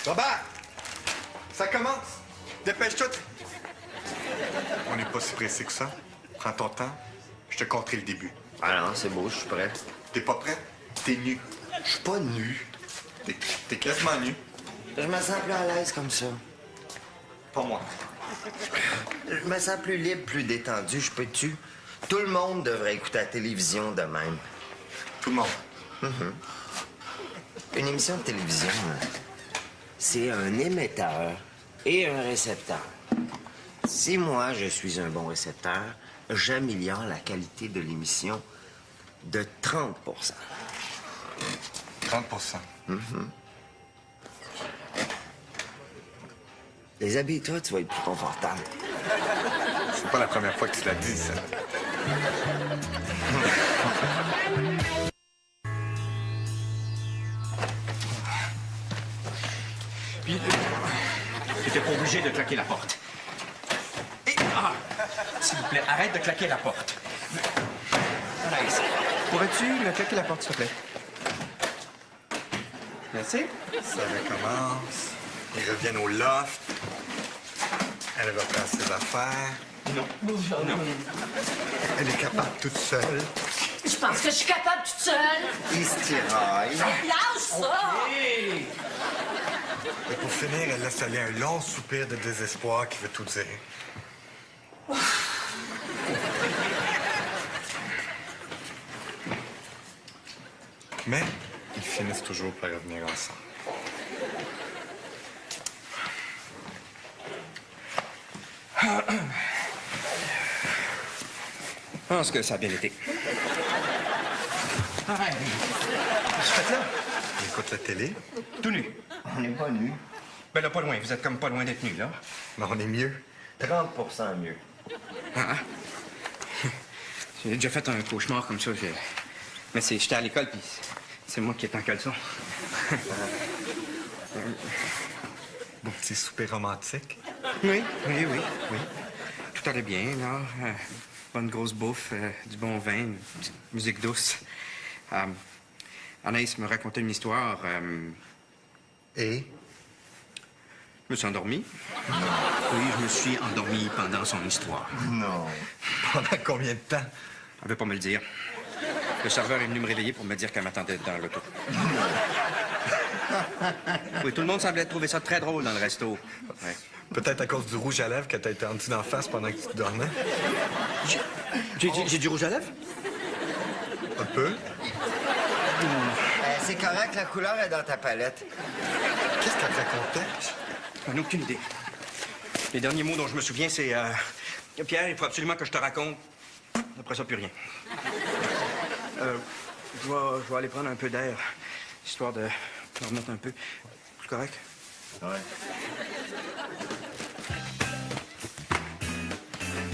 Robert! Ça commence! Dépêche-toi! On n'est pas si pressé que ça. Prends ton temps. Je te compterai le début. Ah non, c'est beau, je suis prêt. T'es pas prêt? T'es nu. Je suis pas nu. T'es quasiment nu. Je me sens plus à l'aise comme ça. Pas moi. Je me sens plus libre, plus détendu. Je peux-tu? Tout le monde devrait écouter la télévision de même. Tout le monde. Une émission de télévision, c'est un émetteur et un récepteur. Si moi, je suis un bon récepteur, j'améliore la qualité de l'émission de 30 30 Déshabille-toi, tu vas être plus confortable. C'est pas la première fois que tu l'as dit, ça. Puis, t'étais pas obligé de claquer la porte. Et, s'il vous plaît, arrête de claquer la porte. Anaïs, pourrais-tu me claquer la porte, s'il te plaît? Merci. Ça recommence. Ils reviennent au loft. Elle reprend ses affaires. Non. Non. Elle est capable toute seule. Je pense que je suis capable toute seule. Il se tiraille. Lâche ça! Hey! Et pour finir, elle laisse aller un long soupir de désespoir qui veut tout dire. Mais ils finissent toujours par revenir ensemble. Je pense que ça a bien été. Arrête. Qu'est-ce que tu fais là? On écoute la télé, Tout nu. On n'est pas nus. Ben là, pas loin. Vous êtes comme pas loin d'être nu, là. mais on est mieux. 30 mieux. J'ai déjà fait un cauchemar comme ça. Mais j'étais à l'école, puis c'est moi qui étais en caleçon. Beau petit souper romantique. Oui. Tout allait bien, là. Bonne grosse bouffe, du bon vin, une petite musique douce. Anaïs me racontait une histoire. Et? Je me suis endormi. Oui, je me suis endormi pendant son histoire. Non. Pendant combien de temps? Elle veut pas me le dire. Le serveur est venu me réveiller pour me dire qu'elle m'attendait dans l'auto. Oui, tout le monde semblait trouver ça très drôle dans le resto. Ouais. Peut-être à cause du rouge à lèvres que t'as été tendu d'en face pendant que tu dormais? J'ai du rouge à lèvres? Un peu. C'est correct, la couleur est dans ta palette. Qu'est-ce qu'elle te racontait? J'en ai aucune idée. Les derniers mots dont je me souviens, c'est... Pierre, il faut absolument que je te raconte. Après ça, plus rien. Je vais aller prendre un peu d'air, histoire de me remettre un peu. C'est correct? Ouais.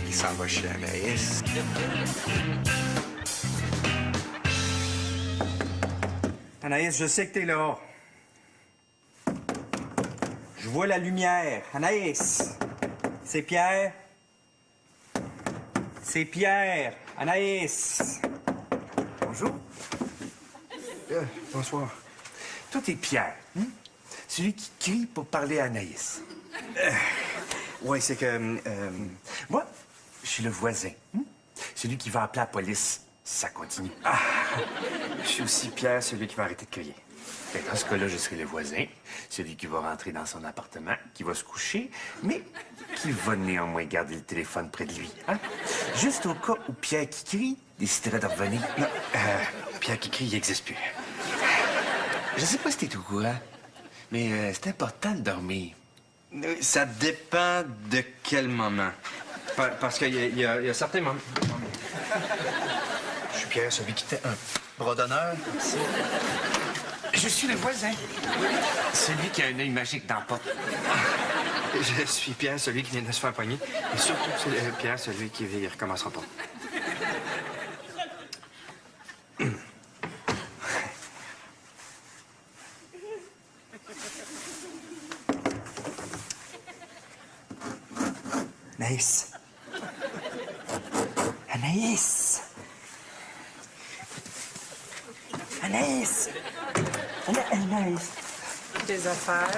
Il s'en va chez Anaïs. Anaïs, je sais que t'es là. Je vois la lumière. Anaïs, c'est Pierre. C'est Pierre. Anaïs. Bonjour. Bonsoir. Toi, t'es Pierre, hein? Celui qui crie pour parler à Anaïs. Oui, c'est que... Moi, je suis le voisin, hein? Celui qui va appeler la police si ça continue. je suis aussi Pierre, celui qui va arrêter de crier. Et dans ce cas-là, je serai le voisin, celui qui va rentrer dans son appartement, qui va se coucher, mais qui va néanmoins garder le téléphone près de lui, hein? Juste au cas où Pierre qui crie déciderait de revenir. Non, Pierre qui crie, il n'existe plus. Je sais pas si t'es au courant, mais c'est important de dormir. Ça dépend de quel moment. Parce qu'il y a certains moments... Je suis Pierre, celui qui était un bras d'honneur. Je suis le voisin. Celui qui a un œil magique dans la porte. Je suis Pierre, celui qui vient de se faire pogner. Et surtout, c'est Pierre, celui qui ne recommencera pas. Anaïs. Anaïs. Anaïs. Anaïs. tes affaires.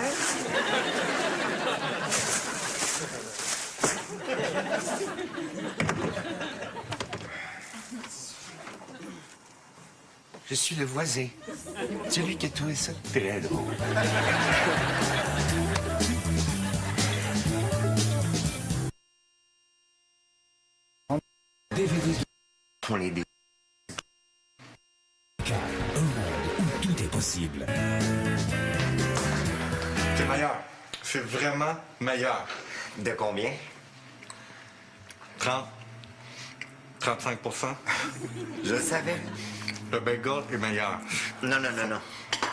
Je suis le voisin. Celui qui a trouvé ça très drôle. On les Un monde où tout est possible. C'est meilleur. C'est vraiment meilleur. De combien? 30, 35%. Je le savais. Le bagel est meilleur. Non, non, non, non.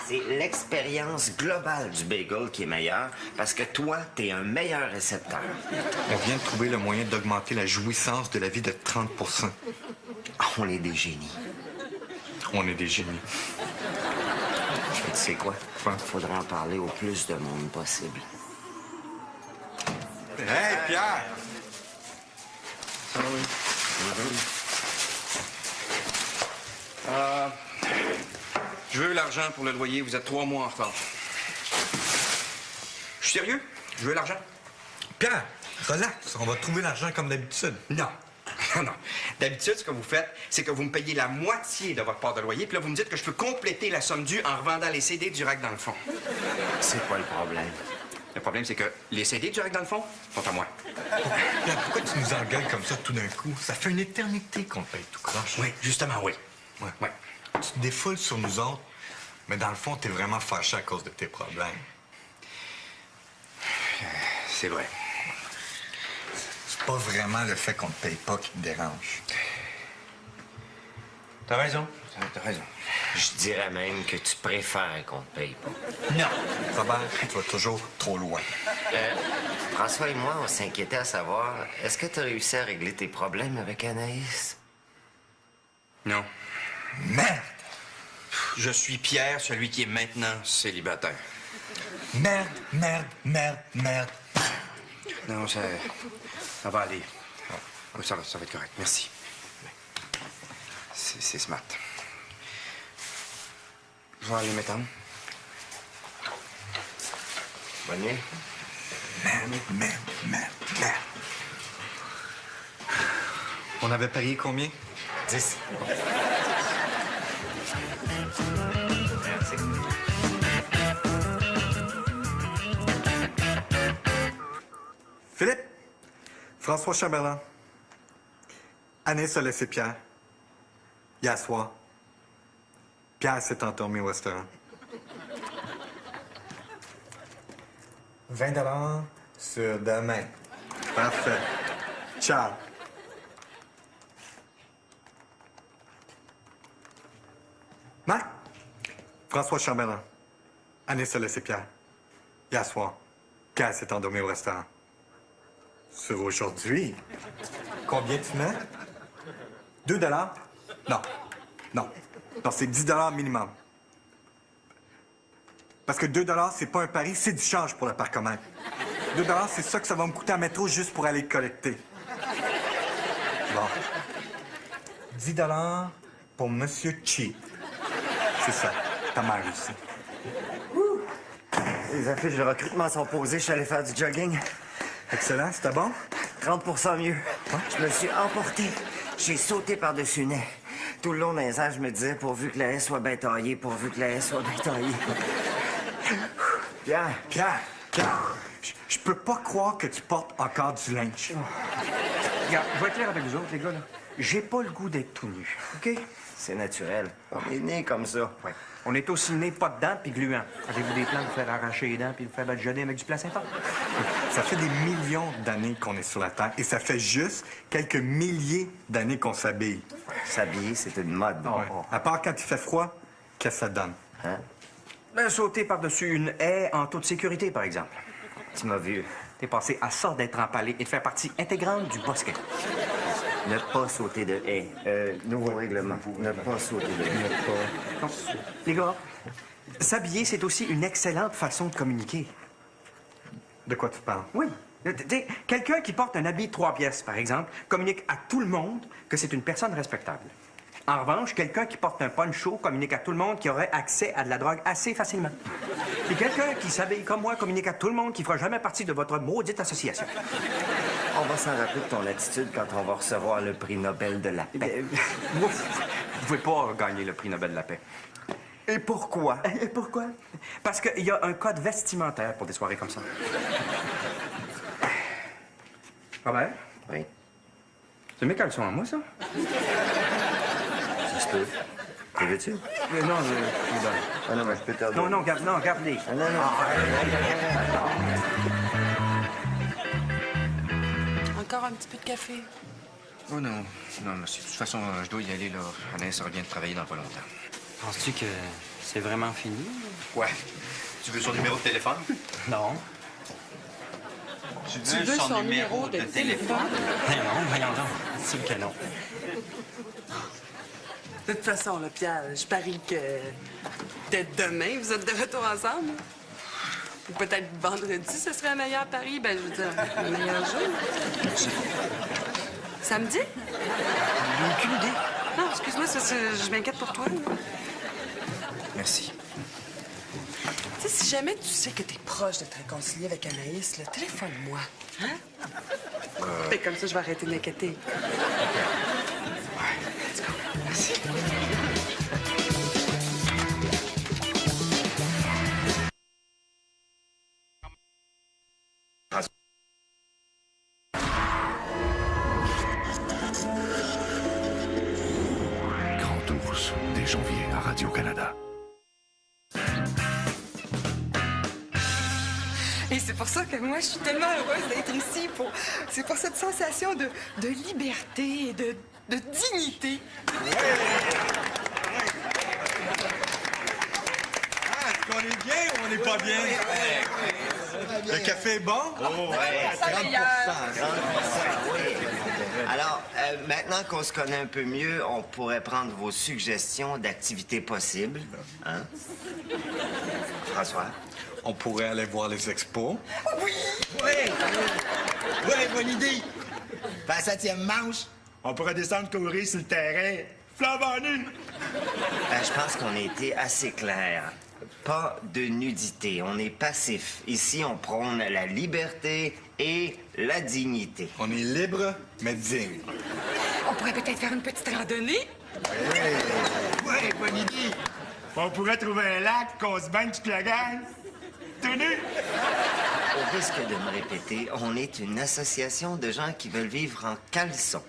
C'est l'expérience globale du bagel qui est meilleure parce que toi, t'es un meilleur récepteur. On vient de trouver le moyen d'augmenter la jouissance de la vie de 30%. Ah, on est des génies. On est des génies. Et tu sais quoi? Quoi? Faudrait en parler au plus de monde possible. Hey, Pierre! Je veux l'argent pour le loyer. Vous êtes 3 mois en retard. Je suis sérieux? Je veux l'argent. Pierre, relax. On va trouver l'argent comme d'habitude. Non. Non, non. D'habitude, ce que vous faites, c'est que vous me payez la moitié de votre part de loyer, puis là, vous me dites que je peux compléter la somme due en revendant les CD du rack dans le fond. C'est quoi le problème? Le problème, c'est que les CD du rack dans le fond sont à moi. Pierre, pourquoi tu nous engueules comme ça tout d'un coup? Ça fait une éternité qu'on te paye tout croche. Oui, justement, oui. Ouais. Ouais. Tu te défoules sur nous autres, mais dans le fond, t'es vraiment fâché à cause de tes problèmes. C'est vrai. C'est pas vraiment le fait qu'on te paye pas qui te dérange. T'as raison. T'as raison. Je dirais même que tu préfères qu'on te paye pas. Non. Robert, tu vas toujours trop loin. François et moi, on s'inquiétait à savoir, est-ce que tu as réussi à régler tes problèmes avec Anaïs? Non. Merde! Je suis Pierre, celui qui est maintenant célibataire. Merde, merde, merde, merde. Non, ça va aller. Oui, ça va être correct. Merci. C'est smart. Je vais aller m'étendre. Bonne nuit. Merde, merde, merde, merde. On avait parié combien? 10. Philippe, François Chamberlain, Agnès a laissé Pierre. Hier soir, Pierre s'est endormi au restaurant. 20 $ sur demain. Parfait. Ciao. Marc, François Chamberlain, Agnès a laissé Pierre. Hier soir, Pierre s'est endormi au restaurant. Sur aujourd'hui, combien tu mets? 2 $? Non. Non. Non, c'est 10 $ minimum. Parce que 2 $, c'est pas un pari, c'est du change pour le parcomètre. 2 $, c'est ça que ça va me coûter à métro juste pour aller le collecter. Bon. 10 $ pour Monsieur Cheap. C'est ça. Ta mère ici. Les affiches de recrutement sont posées, je suis allé faire du jogging. Excellent, c'était bon? 30% mieux. Je me suis emporté. J'ai sauté par-dessus le nez. Tout le long d'un an, je me disais, pourvu que la haie soit bien taillée, pourvu que la haie soit bien taillée. Pierre, Pierre, je peux pas croire que tu portes encore du linge. Regarde, je vais être clair avec vous autres, les gars, là. J'ai pas le goût d'être tout nu, OK? c'est naturel. On est né comme ça. Ouais. On est aussi né pas de dents puis gluants. Avez-vous des plans de vous faire arracher les dents puis de vous faire badigeonner avec du placenta? Ça fait des millions d'années qu'on est sur la Terre et ça fait juste quelques milliers d'années qu'on s'habille. S'habiller, c'est une mode. Ouais. À part quand il fait froid, qu'est-ce que ça donne? Hein? Ben, sauter par-dessus une haie en toute sécurité, par exemple. Tu m'as vu. T'es passé à ça d'être empalé et de faire partie intégrante du bosquet. Ne pas sauter de haie. Nouveau règlement. Ne pas sauter de haie. Non. Les gars, s'habiller, c'est aussi une excellente façon de communiquer. De quoi tu parles? Oui. Quelqu'un qui porte un habit de 3 pièces, par exemple, communique à tout le monde que c'est une personne respectable. En revanche, quelqu'un qui porte un poncho communique à tout le monde qui aurait accès à de la drogue assez facilement. Et quelqu'un qui s'habille comme moi communique à tout le monde qui fera jamais partie de votre maudite association. On va s'en rappeler de ton attitude quand on va recevoir le prix Nobel de la paix. Vous pouvez pas gagner le prix Nobel de la paix. Et pourquoi? Et pourquoi? Parce qu'il y a un code vestimentaire pour des soirées comme ça. Robert? Oui. C'est mes caleçons à moi, ça? Ça se peut. Tu veux-tu? Non, je vous donne. Ah non, mais je peux te redonner. Non, garde-les. Ah, non, non. Encore un petit peu de café. Oh non, non, merci. De toute façon, je dois y aller, là. Anaïs revient de travailler dans pas longtemps. Penses-tu que c'est vraiment fini? Ouais. Tu veux son numéro de téléphone? Non. Tu veux son numéro de téléphone? Non, voyons donc. C'est sûr que non. De toute façon, là, Pierre, je parie que peut-être demain, vous êtes de retour ensemble. Ou peut-être vendredi, ce serait un meilleur pari. Ben, je veux dire, un meilleur jour. Samedi? J'ai aucune idée. Non, excuse-moi, je m'inquiète pour toi. là. Merci. Tu sais, si jamais tu sais que t'es proche de te réconcilier avec Anaïs, là, téléphone-moi. Hein? Et comme ça, je vais arrêter de m'inquiéter. Merci. Grand Ours, dès janvier à Radio-Canada. Et c'est pour ça que moi, je suis tellement heureuse d'être ici. C'est pour cette sensation de liberté et de dignité. Est-ce qu'on est bien ou on n'est pas bien? Le café est bon? Oh, ouais, 30 oui. Alors, maintenant qu'on se connaît un peu mieux, on pourrait prendre vos suggestions d'activités possibles. Hein? François? On pourrait aller voir les expos. Oui, bonne idée. Pas la 7e manche, on pourrait descendre courir sur le terrain. Flambant nu. Je pense qu'on a été assez clair. Pas de nudité, on est passif. Ici, on prône la liberté et la dignité. On est libre, mais digne. On pourrait peut-être faire une petite randonnée. Ouais, bonne idée. On pourrait trouver un lac, qu'on se baigne toute la gang. Tout nu. Au risque de me répéter, on est une association de gens qui veulent vivre en caleçon,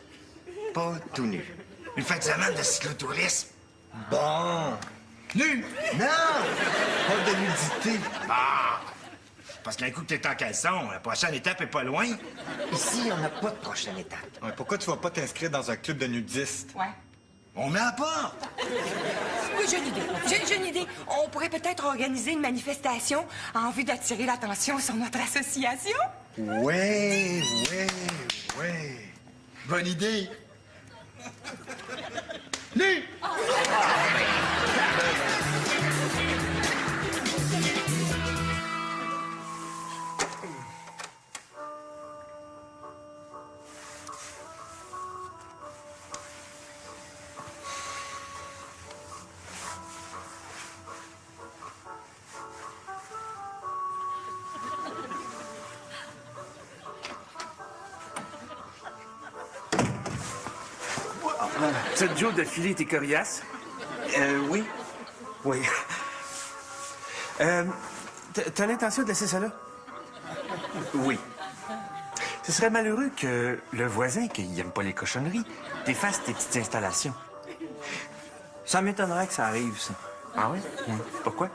pas tout nu. Une fin de semaine de cyclotourisme. Bon. Nu. Non! Pas de nudité. Ah! Parce qu'un coup que t'es en caleçon, la prochaine étape est pas loin. Ici, on n'a pas de prochaine étape. Ouais, pourquoi tu vas pas t'inscrire dans un club de nudistes? Ouais. On met à part. Oui, j'ai une idée. J'ai une idée. On pourrait peut-être organiser une manifestation en vue d'attirer l'attention sur notre association. Ouais. Bonne idée. Nu. Ça, Joe, de filer tes coriaces? Oui. Oui. T'as l'intention de laisser ça là? Oui. Ce serait malheureux que le voisin, qui n'aime pas les cochonneries, t'efface tes petites installations. Ça m'étonnerait que ça arrive, ça. Ah oui? Pourquoi?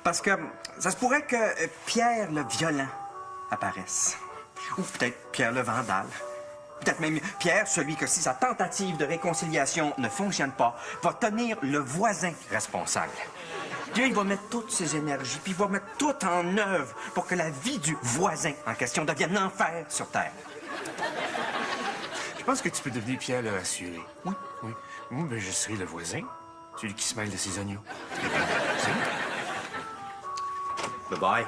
Parce que ça se pourrait que Pierre le violent apparaisse. Ou peut-être Pierre le vandale. Peut-être même Pierre, celui que si sa tentative de réconciliation ne fonctionne pas, va tenir le voisin responsable. Puis là, il va mettre toutes ses énergies, puis il va mettre tout en œuvre pour que la vie du voisin en question devienne l'enfer sur Terre. Je pense que tu peux devenir Pierre le rassuré. Oui. Moi, ben, je serai le voisin, celui qui se mêle de ses oignons. Bye-bye.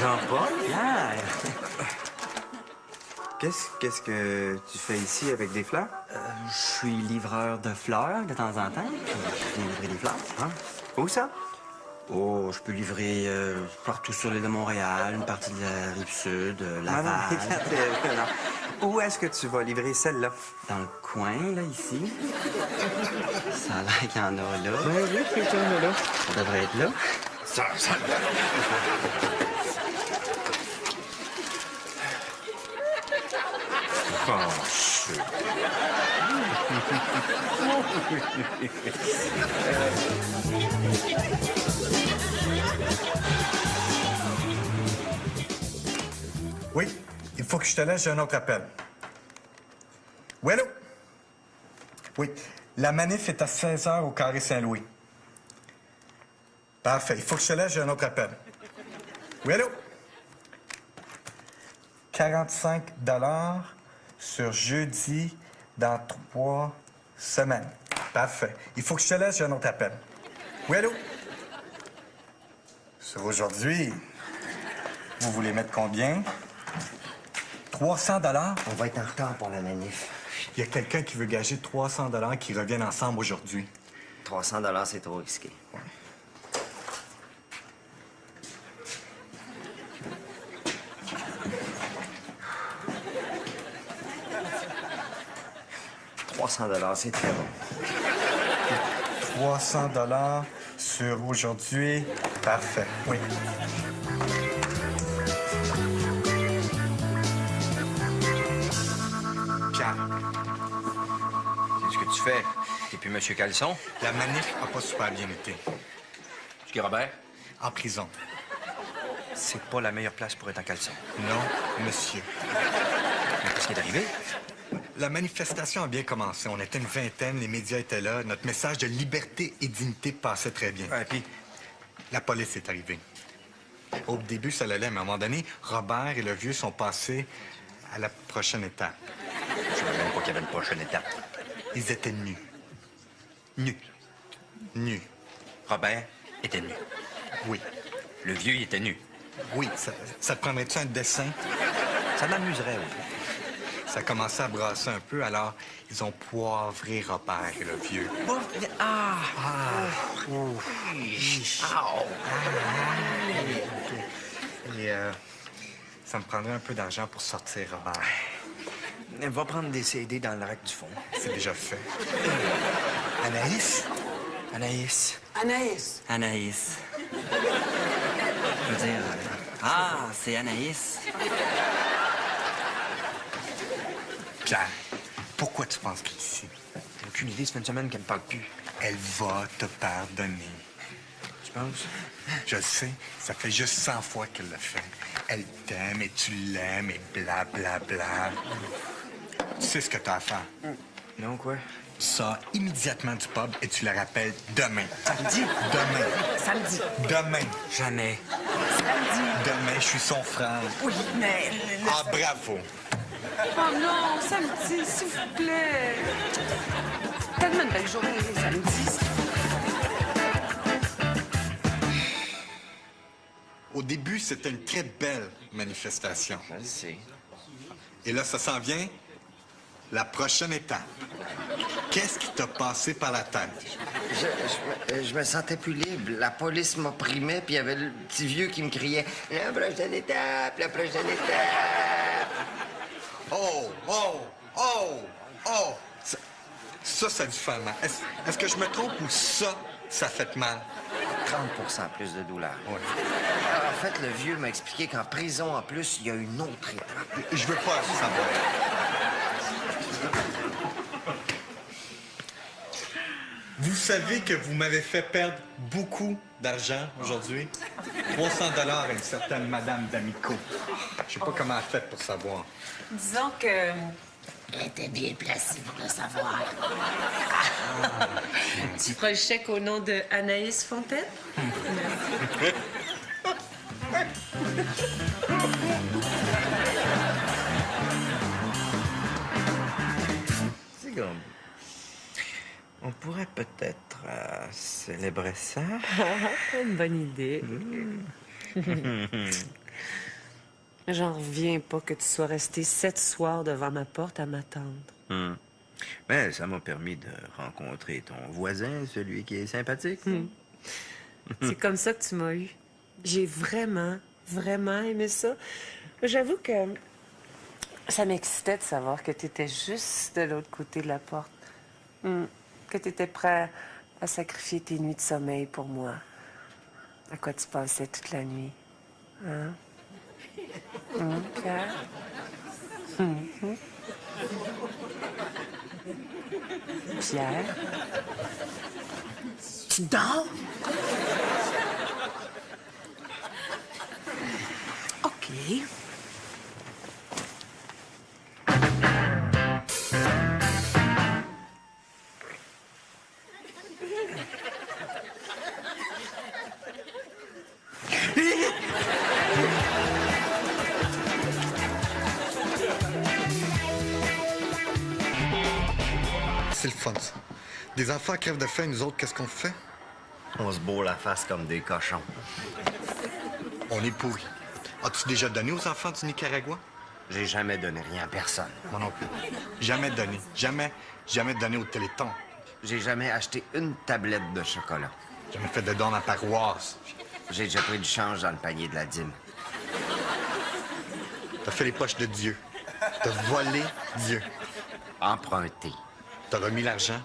Jean-Paul? Pierre? Qu'est-ce que tu fais ici avec des fleurs? Je suis livreur de fleurs de temps en temps, puis je viens livrer des fleurs. Hein? Où ça? Oh, je peux livrer partout sur l'île de Montréal, une partie de la Rive-Sud, Laval. Non. Où est-ce que tu vas livrer celle-là? Dans le coin, là, ici. Ça a l'air qu'il y en a là. Ben oui, qu'il y en a là. Ça devrait être là. Ça. Oui, il faut que je te laisse, j'ai un autre appel. Oui, allô? Oui, la manif est à 16h au Carré Saint-Louis. Parfait, il faut que je te laisse, j'ai un autre appel. Oui, allô? 45 $ sur jeudi dans 3 semaines. Parfait. Il faut que je te laisse, j'ai un autre appel. Oui, allô? Sur aujourd'hui, vous voulez mettre combien? 300 $? On va être en retard pour la manif. Il y a quelqu'un qui veut gager 300 $ qui reviennent ensemble aujourd'hui. 300 $, c'est trop risqué. $300, c'est très bon. 300 $ sur aujourd'hui. Parfait. Oui. Pierre, Qu'est-ce que tu fais? T'es plus Monsieur Caleçon? la manif n'a pas super bien été. Tu dis Robert? En prison. C'est pas la meilleure place pour être en caleçon. Non, monsieur. Mais qu'est-ce qui est arrivé? La manifestation a bien commencé. On était une vingtaine, les médias étaient là. Notre message de liberté et dignité passait très bien. Ouais, puis La police est arrivée. Au début, ça allait, mais à un moment donné, Robert et le vieux sont passés à la prochaine étape. je savais même pas qu'il y avait une prochaine étape. Ils étaient nus. Nus. Nus. Robert était nu. Oui. Le vieux, il était nu. Oui. Ça te prendrait-tu un dessin? Ça m'amuserait, oui. Ça commençait à brasser un peu, alors ils ont poivré Robert et le vieux. Et ça me prendrait un peu d'argent pour sortir Robert. Elle va prendre des CD dans le rack du fond. C'est déjà fait. Anaïs? Anaïs. Anaïs. Anaïs. Je veux dire... c'est Anaïs. Pierre, pourquoi tu penses qu'elle est ici? J'ai aucune idée, ça fait une semaine qu'elle me parle plus. Elle va te pardonner. Tu penses? Je le sais, ça fait juste 100 fois qu'elle le fait. Elle t'aime et tu l'aimes et blablabla. Bla, bla. Tu sais ce que t'as à faire. Non, quoi? Tu sors immédiatement du pub et tu la rappelles demain. Samedi. Demain. Samedi. Demain. Jamais. Samedi. Demain, je suis son frère. Oui, mais... Ah, bravo. Oh non, samedi, s'il vous plaît. Tellement de belles journées, samedi. Au début, c'était une très belle manifestation. Je sais. Et là, ça s'en vient. La prochaine étape. Qu'est-ce qui t'a passé par la tête? Je me sentais plus libre. La police m'opprimait, puis il y avait le petit vieux qui me criait « La prochaine étape, la prochaine étape! » Oh! Ça a dû faire mal. Est-ce que je me trompe ou ça fait mal? 30 % plus de douleur. Ouais. En fait, le vieux m'a expliqué qu'en prison, en plus, il y a une autre étape. Je veux pas savoir. Vous savez que vous m'avez fait perdre beaucoup d'argent aujourd'hui? 300 $ à une certaine Madame D'Amico. Je sais pas comment elle a fait pour savoir. Disons que... Elle était bien placée pour le savoir. Tu feras le chèque au nom de Anaïs Fontaine? C'est comme... On pourrait peut-être célébrer ça. Une bonne idée. J'en reviens pas que tu sois resté 7 soirs devant ma porte à m'attendre. Ben, ça m'a permis de rencontrer ton voisin, celui qui est sympathique. C'est comme ça que tu m'as eu. J'ai vraiment, vraiment aimé ça. J'avoue que ça m'excitait de savoir que tu étais juste de l'autre côté de la porte. Que tu étais prêt à sacrifier tes nuits de sommeil pour moi. À quoi tu pensais toute la nuit? Hein? Pierre? Pierre? Tu dors? OK. C'est le fun, ça. Des enfants crèvent de faim, nous autres, qu'est-ce qu'on fait? On se bourre la face comme des cochons. On est pourris. As-tu déjà donné aux enfants du Nicaragua? J'ai jamais donné rien à personne. Moi non plus. Jamais donné. Jamais donné au Téléthon. J'ai jamais acheté une tablette de chocolat. Jamais fait de don à la paroisse. J'ai déjà pris du change dans le panier de la dîme. T'as fait les poches de Dieu. T'as volé Dieu. Emprunté. T'as remis l'argent.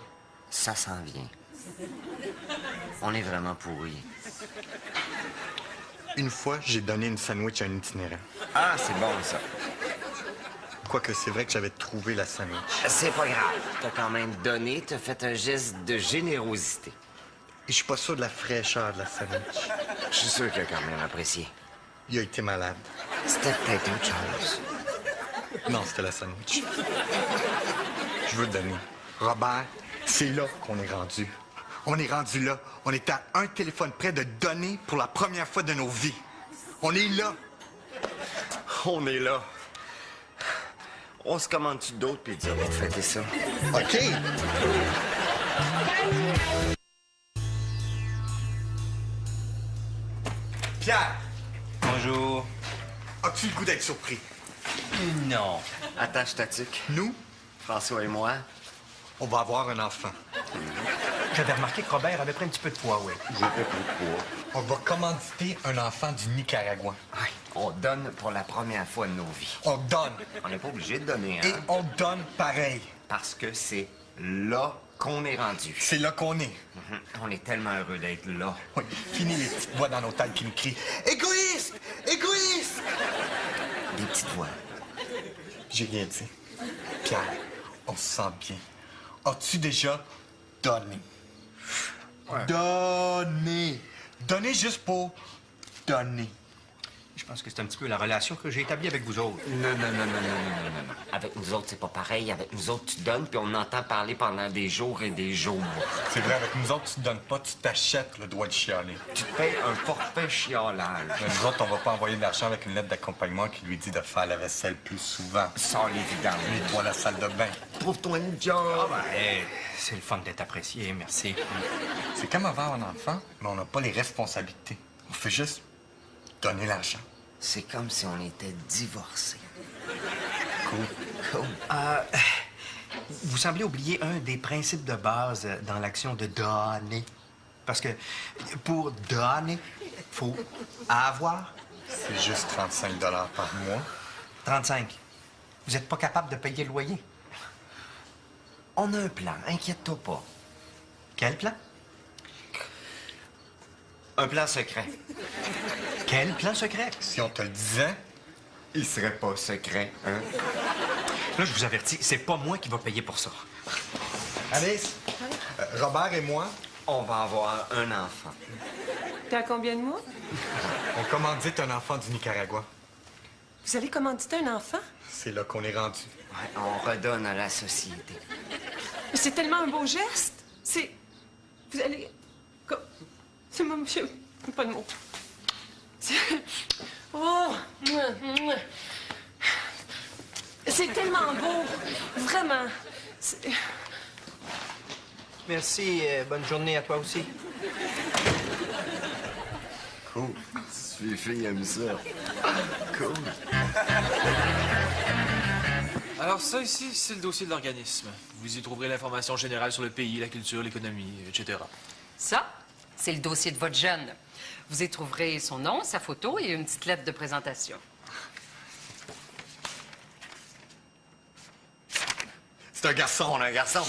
Ça s'en vient. On est vraiment pourris. Une fois, j'ai donné une sandwich à un itinérant. Ah, c'est bon, ça. Quoique c'est vrai que j'avais trouvé la sandwich. C'est pas grave. T'as quand même donné, t'as fait un geste de générosité. Et je suis pas sûr de la fraîcheur de la sandwich. Je suis sûr qu'il a quand même apprécié. Il a été malade. C'était peut-être autre chose. Non, c'était la sandwich. Je veux donner. Robert, c'est là qu'on est rendu. On est rendu là. On est à un téléphone près de donner pour la première fois de nos vies. On est là. On est là. On se commande-tu d'autres pizzas pour fêter ça? OK. Pierre, Bonjour. as-tu le goût d'être surpris? Non. Attache ta tuque. Nous, François et moi, on va avoir un enfant. J'avais remarqué que Robert avait pris un petit peu de poids, oui. j'ai pas pris de poids. On va commanditer un enfant du Nicaragua. Ouais, on donne pour la première fois de nos vies. On donne. On n'est pas obligé de donner, Et hein? on donne pareil. Parce que c'est là qu'on est rendu. C'est là qu'on est. On est tellement heureux d'être là. Oui, fini les petites voix dans nos têtes qui nous crient « Égoïste! Égoïste! » Des petites voix. J'ai rien dit. Pierre, on se sent bien. As-tu déjà donné? Donner. Donner juste pour donner. Je pense que c'est un petit peu la relation que j'ai établie avec vous autres. Non. Avec nous autres, c'est pas pareil. Avec nous autres, tu donnes, puis on entend parler pendant des jours et des jours. C'est vrai, avec nous autres, tu donnes pas, tu t'achètes le droit de chialer. Tu te payes un forfait chiolage. Mais nous autres, on va pas envoyer de l'argent avec une lettre d'accompagnement qui lui dit de faire la vaisselle plus souvent. Sans les vidanges. Nettoie la salle de bain. Trouve-toi une job. C'est le fun d'être apprécié, merci. C'est comme avoir un enfant, mais on n'a pas les responsabilités. On fait juste donner l'argent. C'est comme si on était divorcés. Cool. Vous semblez oublier un des principes de base dans l'action de donner. Parce que pour donner, faut avoir. C'est juste 35 $ par mois. 35. Vous n'êtes pas capable de payer le loyer. On a un plan, inquiète-toi pas. Quel plan? Un plan secret. Quel plan secret? Si on te le disait, Il serait pas secret, hein? Là, je vous avertis, c'est pas moi qui va payer pour ça. Alice, Robert et moi, On va avoir un enfant. T'es à combien de mois? on commandite un enfant du Nicaragua. Vous allez commanditer un enfant? C'est là qu'on est rendu. Ouais, on redonne à la société. Mais c'est tellement un beau geste. C'est... Vous allez... C'est mon monsieur. Pas de mots. Oh! C'est tellement beau. Vraiment. Merci. Bonne journée à toi aussi. Cool. Les filles aiment ça. Cool. Alors ça ici, c'est le dossier de l'organisme. Vous y trouverez l'information générale sur le pays, la culture, l'économie, etc. Ça, c'est le dossier de votre jeune. Vous y trouverez son nom, sa photo et une petite lettre de présentation. C'est un garçon, un garçon.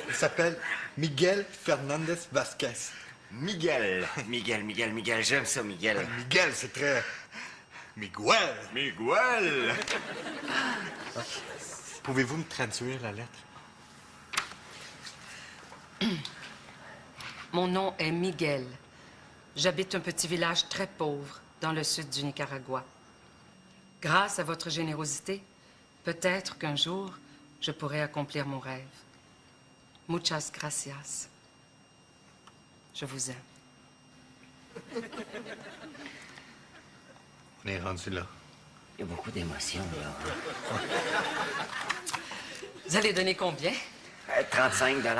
Il s'appelle Miguel Fernandez Vasquez. Miguel, j'aime ça, Miguel. Miguel, c'est très... Miguel. Miguel! Pouvez-vous me traduire la lettre? Mon nom est Miguel. J'habite un petit village très pauvre dans le sud du Nicaragua. Grâce à votre générosité, peut-être qu'un jour, je pourrai accomplir mon rêve. Muchas gracias. Je vous aime. On est rendu là. Il y a beaucoup d'émotions, là. Vous allez donner combien? 35 $.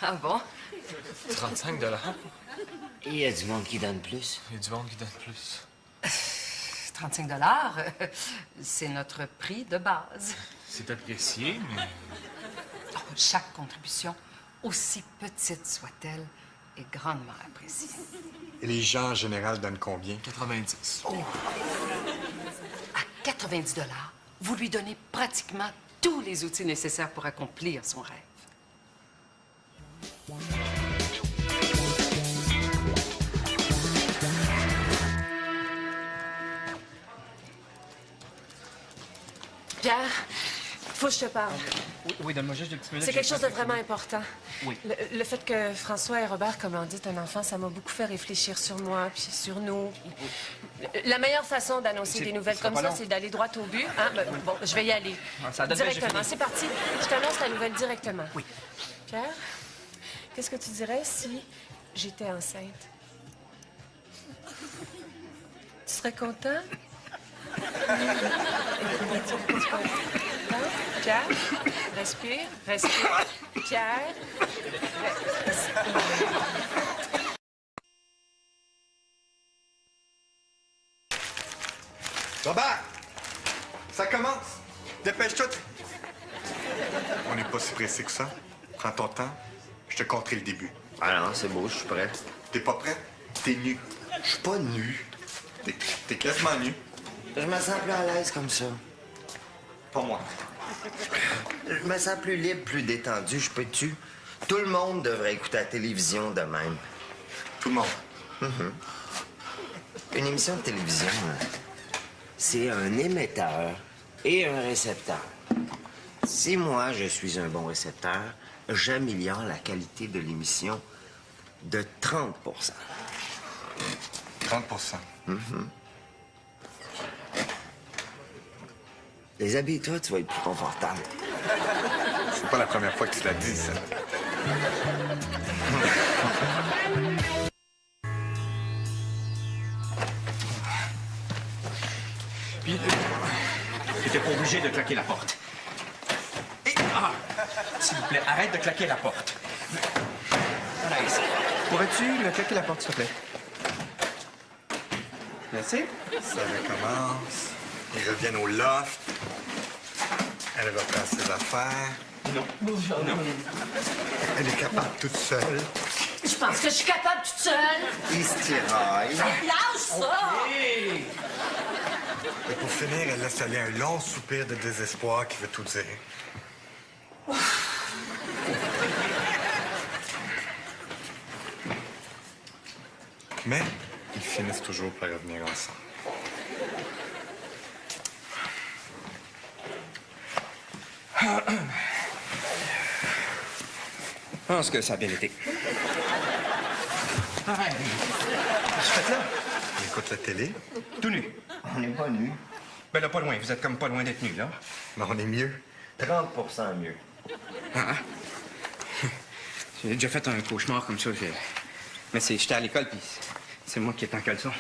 Ah bon? 35 $. Il y a du monde qui donne plus. Il y a du monde qui donne plus. 35 $, c'est notre prix de base. C'est apprécié, mais... Oh, chaque contribution, aussi petite soit-elle, est grandement appréciée. Et les gens en général donnent combien? 90. Oh. À 90 $, vous lui donnez pratiquement tous les outils nécessaires pour accomplir son rêve. Pierre, faut que je te parle. Oui, donne-moi juste 2 petites minutes. C'est quelque chose de vraiment important. Oui. Le fait que François et Robert commanditent un enfant, ça m'a beaucoup fait réfléchir sur moi, puis sur nous. La meilleure façon d'annoncer des nouvelles comme ça, c'est d'aller droit au but. Hein? Ben, bon, je vais y aller. Ça donne directement. C'est parti. Je t'annonce la nouvelle directement. Oui. Pierre, qu'est-ce que tu dirais si j'étais enceinte? Tu serais content? Pierre, respire, respire. Pierre, respire. Robert! Ça commence! Dépêche-toi! On n'est pas si pressé que ça. Prends ton temps. Je te compterai le début. Ah non, c'est beau, je suis prêt. T'es pas prêt? T'es nu. Je suis pas nu. T'es quasiment nu. Je me sens plus à l'aise comme ça. Pas moi. Je me sens plus libre, plus détendu. Je peux-tu? Tout le monde devrait écouter la télévision de même. Tout le monde? Une émission de télévision, c'est un émetteur et un récepteur. Si moi, je suis un bon récepteur, j'améliore la qualité de l'émission de 30 30 Déshabille-toi, tu vas être plus confortable. C'est pas la première fois que tu l'as dit, ça. Puis, t'étais pas obligé de claquer la porte. Et, s'il vous plaît, arrête de claquer la porte. Anaïs, pourrais-tu me claquer la porte, s'il te plaît? Merci. Ça recommence. Ils reviennent au loft. Elle reprend ses affaires. Non. Non. Elle est capable toute seule. Je pense que je suis capable toute seule. Il se tiraille. Lâche ça! Et pour finir, elle laisse aller un long soupir de désespoir qui veut tout dire. Mais ils finissent toujours par revenir ensemble. Je pense que ça a bien été. Arrête. Qu'est-ce que tu fais là? On écoute la télé. Tout nu. On n'est pas nus. Ben là, pas loin. Vous êtes comme pas loin d'être nus, là. Mais on est mieux. 30 mieux. Ah, J'ai déjà fait un cauchemar comme ça. Mais j'étais à l'école, puis c'est moi qui étais en caleçon.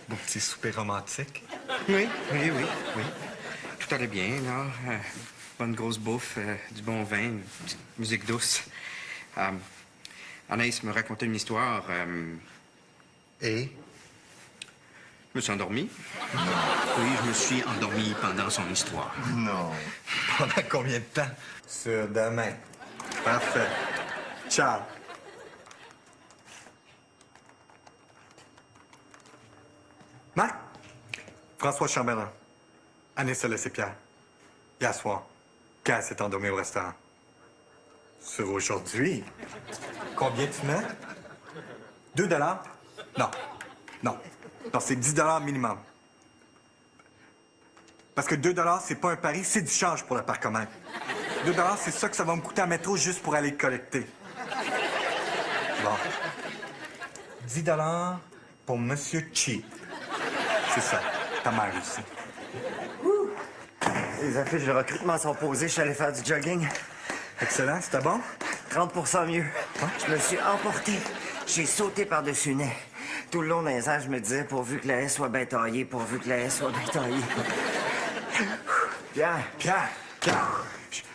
Beau petit souper romantique. Oui. tout allait bien, là. Bonne grosse bouffe, du bon vin, une petite musique douce. Anaïs me racontait une histoire. Et? Je me suis endormi. Oui, je me suis endormi pendant son histoire. Non. Pendant combien de temps? Sur demain. Parfait. Ciao. Marc? François Chambellan. Anne-Céleste et Pierre. Hier soir, Gaz s'est endormi au restaurant. Sur aujourd'hui. Combien tu mets? 2 $? Non. Non. Non, c'est 10 $ minimum. Parce que 2 $, c'est pas un pari, c'est du change pour l'appartement. 2 $, c'est ça que ça va me coûter à métro juste pour aller le collecter. Bon. 10 $ pour Monsieur Cheap. C'est ça. Ta mère ici. Les affiches de recrutement sont posées. Je suis allé faire du jogging. Excellent. C'était bon? 30% mieux. Je me suis emporté. J'ai sauté par-dessus le nez. Tout le long d'un ans, je me disais, pourvu que la haie soit bien taillée, pourvu que la haie soit bien taillée. Pierre,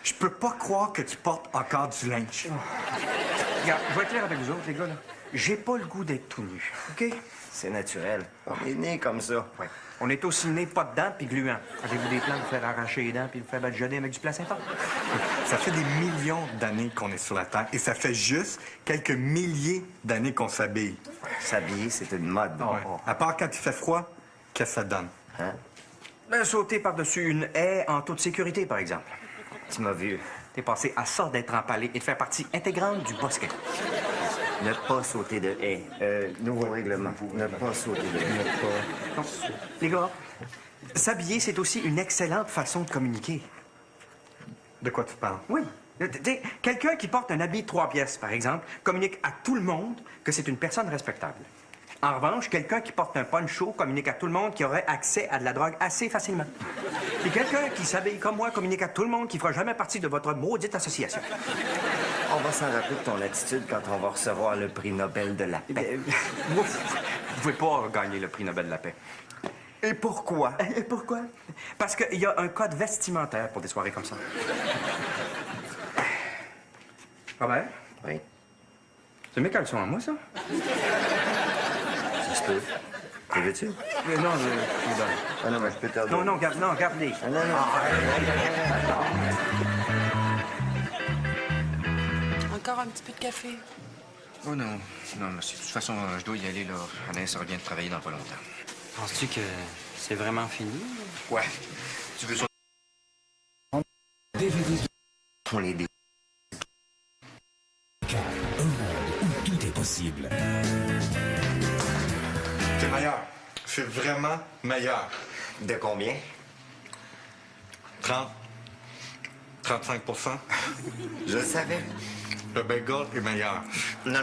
je peux pas croire que tu portes encore du linge. Regarde, je vais être clair avec vous autres, les gars, là. J'ai pas le goût d'être tout nu, OK? C'est naturel. On est né comme ça. Ouais. On est aussi né pas de dents puis gluants. Avez-vous des plans de vous faire arracher les dents puis de vous faire badigeonner avec du placenta? Ça fait des millions d'années qu'on est sur la Terre et ça fait juste quelques milliers d'années qu'on s'habille. S'habiller, c'est une mode. Ouais. À part quand il fait froid, qu'est-ce que ça donne? Hein? Ben, sauter par-dessus une haie en toute sécurité, par exemple. Tu m'as vu. T'es passé à ça d'être empalé et de faire partie intégrante du bosquet. Ne pas sauter de haie. Nouveau règlement. Ne pas sauter de haie. Non. Les gars, s'habiller, c'est aussi une excellente façon de communiquer. De quoi tu parles? Oui. Quelqu'un qui porte un habit de 3 pièces, par exemple, communique à tout le monde que c'est une personne respectable. En revanche, quelqu'un qui porte un poncho communique à tout le monde qu'il aurait accès à de la drogue assez facilement. Et quelqu'un qui s'habille comme moi communique à tout le monde qu'il ne fera jamais partie de votre maudite association. On va s'en rappeler de ton attitude quand on va recevoir le prix Nobel de la paix. Vous pouvez pas gagner le prix Nobel de la paix. Et pourquoi? Et pourquoi? Parce qu'il y a un code vestimentaire pour des soirées comme ça. Robert? Oui. C'est mes caleçons à moi, ça? Ça se peut. Tu veux-tu? Non, je vous donne. Ah non, mais je peux te redonner. Non, garde-les. Ah, non. Encore un petit peu de café. Oh non, merci. De toute façon, je dois y aller, là. Anaïs revient de travailler dans pas longtemps. Penses-tu que c'est vraiment fini? Ouais. Tu veux ça? On les dé... Un monde où tout est possible. C'est meilleur. C'est vraiment meilleur. De combien? 30, 35%. Je le savais. Le bagel est meilleur. Non.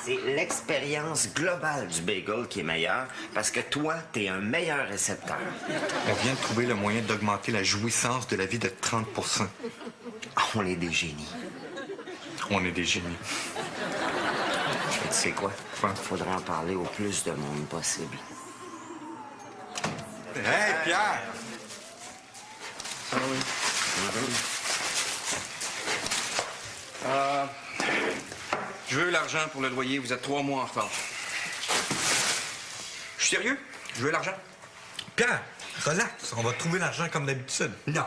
C'est l'expérience globale du bagel qui est meilleure parce que toi, t'es un meilleur récepteur. On vient de trouver le moyen d'augmenter la jouissance de la vie de 30%. On est des génies. On est des génies. Et tu sais quoi? Quoi? Faudrait en parler au plus de monde possible. Hey, Pierre! Ah oui. Je veux l'argent pour le loyer. Vous êtes 3 mois en retard. Je suis sérieux? Je veux l'argent. Pierre, relax. On va trouver l'argent comme d'habitude. Non.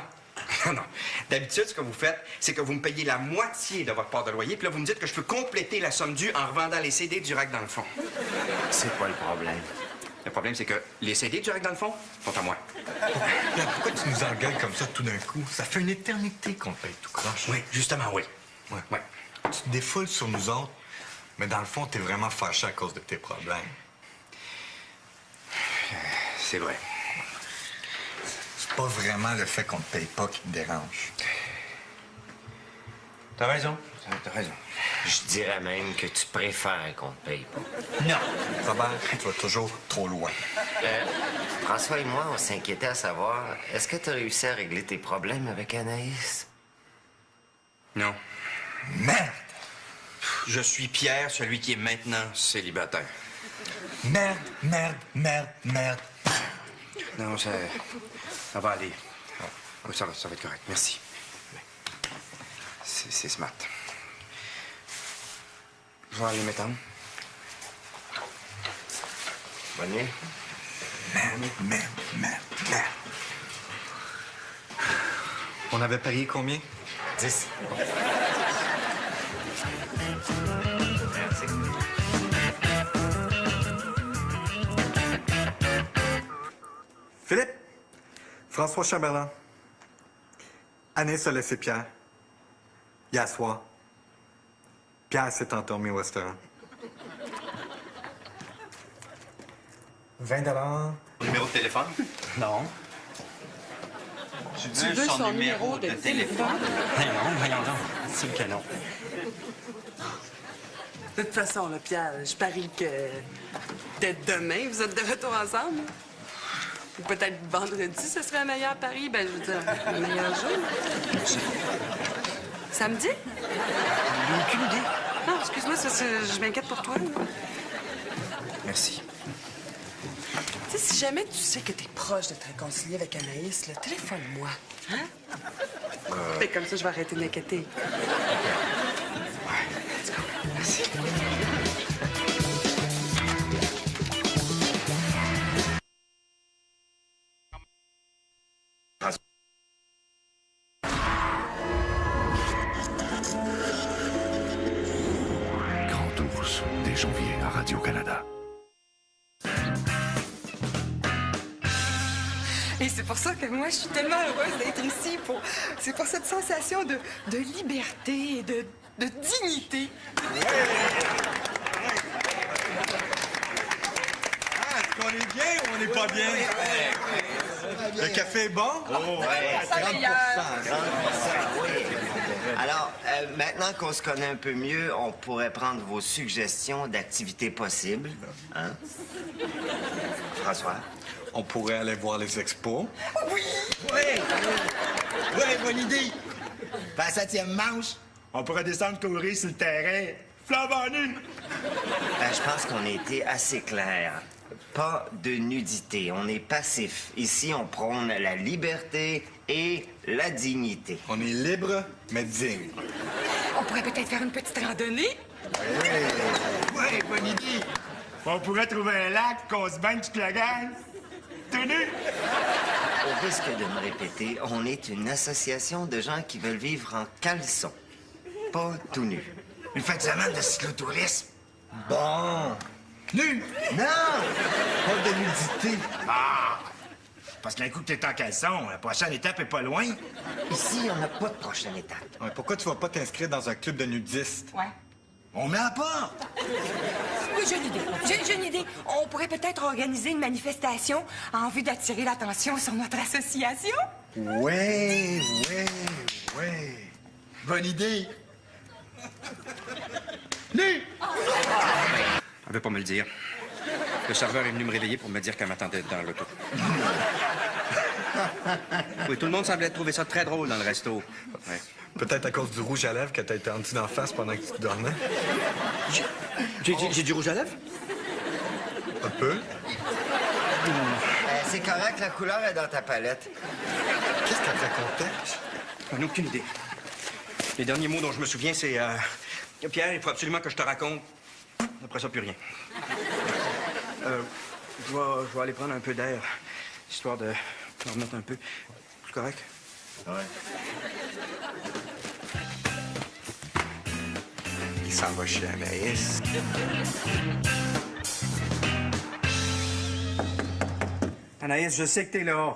Non. D'habitude, ce que vous faites, c'est que vous me payez la moitié de votre part de loyer, puis là, vous me dites que je peux compléter la somme due en revendant les CD du rack dans le fond. C'est quoi le problème? Le problème, c'est que les CD du rack dans le fond sont à moi. Pierre, pourquoi tu nous engueules comme ça tout d'un coup? Ça fait une éternité qu'on te paye tout croche. Oui, justement, oui. Ouais. Tu te défoules sur nous autres, mais dans le fond, t'es vraiment fâché à cause de tes problèmes. C'est vrai. C'est pas vraiment le fait qu'on te paye pas qui te dérange. T'as raison. T'as raison. Je dirais même que tu préfères qu'on te paye pas. Non! Robert, tu vas toujours trop loin. François et moi, on s'inquiétait à savoir, est-ce que tu as réussi à régler tes problèmes avec Anaïs? Non. Merde! Je suis Pierre, celui qui est maintenant célibataire. Merde. Non, ça va aller. Oh, ça va être correct. Merci. C'est smart. Je vais aller m'étendre. Bonne nuit. On avait parié combien? 10. Philippe, François Chamberlain, Anis a laissé Pierre. Hier soir, Pierre s'est endormi au restaurant. 20 $. Numéro de téléphone? Non. Tu veux son numéro de téléphone? Ben non, voyons donc. C'est que non. De toute façon, là, Pierre, je parie que peut-être demain, vous êtes de retour ensemble. Ou peut-être vendredi, ce serait un meilleur pari. Ben, je veux dire, le meilleur jour. Samedi? J'ai aucune idée. Non, excuse-moi, c'est parce que je m'inquiète pour toi. Merci. Tu sais, si jamais tu sais que t'es proche de te réconcilier avec Anaïs, là, téléphone-moi. Hein? Fait comme ça, je vais arrêter de m'inquiéter. Let's go. Merci. Grand Ours, dès janvier à Radio-Canada. Et c'est pour ça que moi, je suis tellement heureuse d'être ici. C'est pour cette sensation de liberté et de dignité. Est-ce qu'on est bien ou on n'est pas bien? Le café est bon? Oh, ouais, 30%, oui. Alors, maintenant qu'on se connaît un peu mieux, on pourrait prendre vos suggestions d'activités possibles. Hein? François? On pourrait aller voir les expos. Oui, bonne idée. Puis à la 7e manche, on pourrait descendre courir sur le terrain, flambant nu. Je pense qu'on a été assez clair. Pas de nudité, on est passif. Ici, on prône la liberté et la dignité. On est libre, mais digne. On pourrait peut-être faire une petite randonnée. Oui, bonne idée. On pourrait trouver un lac, qu'on se baigne toute la gang. Tout nu. Au risque de me répéter, on est une association de gens qui veulent vivre en caleçon. Pas tout nu. Une fin de semaine de cyclotourisme. Bon. Nu. Non! Pas de nudité. Ah! Parce qu'un coup que t'es en caleçon, la prochaine étape est pas loin. Ici, on n'a pas de prochaine étape. Ouais, pourquoi tu vas pas t'inscrire dans un club de nudistes? Ouais. On met à part. Oui, j'ai une idée. J'ai une idée. On pourrait peut-être organiser une manifestation en vue d'attirer l'attention sur notre association. Ouais. Bonne idée. Nu. Elle veut pas me le dire. Le serveur est venu me réveiller pour me dire qu'elle m'attendait dans l'auto. Oui, tout le monde semblait trouver ça très drôle dans le resto. Ouais. Peut-être à cause du rouge à lèvres que t'as été tendu d'en face pendant que tu dormais. J'ai du rouge à lèvres? Un peu. C'est correct, la couleur est dans ta palette. Qu'est-ce qu'elle te racontait? J'en ai aucune idée. Les derniers mots dont je me souviens, c'est... Pierre, il faut absolument que je te raconte. Après ça, plus rien. Je vais aller prendre un peu d'air, histoire de me remettre un peu. C'est correct? Ouais. Il s'en va chez Anaïs. Anaïs, je sais que t'es là.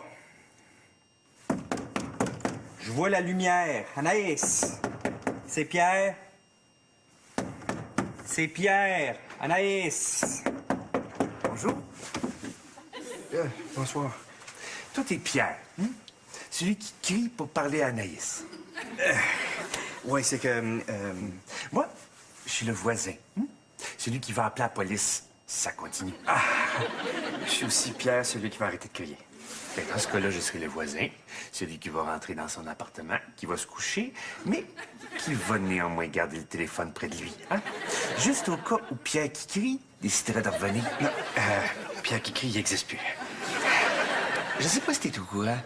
Je vois la lumière. Anaïs, c'est Pierre. C'est Pierre. Anaïs. Bonjour. Bonsoir. Toi, t'es Pierre, hein? Celui qui crie pour parler à Anaïs. Oui, c'est que... Moi, je suis le voisin, hein? Celui qui va appeler la police si ça continue. Je suis aussi Pierre, celui qui va arrêter de crier. Ben, dans ce cas-là, je serai le voisin, celui qui va rentrer dans son appartement, qui va se coucher, mais qui va néanmoins garder le téléphone près de lui. Hein? Juste au cas où Pierre qui crie déciderait de revenir. Non, Pierre qui crie, il n'existe plus. Je sais pas si t'es au courant,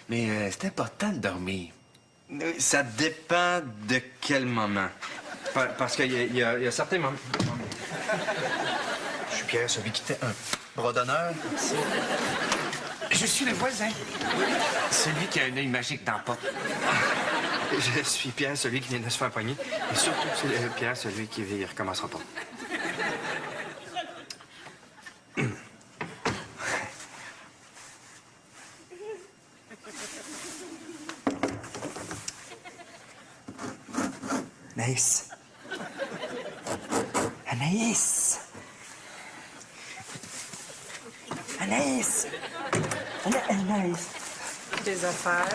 Mais c'est important de dormir. Ça dépend de quel moment. Parce qu'il y a certains moments... Je suis Pierre, celui qui était un bras d'honneur. Je suis le voisin. Celui qui a un œil magique dans la porte. Je suis Pierre, celui qui vient de se faire pogner. Et surtout, c'est Pierre, celui qui ne recommencera pas. Anaïs. Anaïs. Anaïs. Anaïs. Des affaires.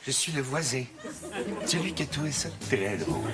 Je suis le voisin. Celui qui a trouvé ça très drôle.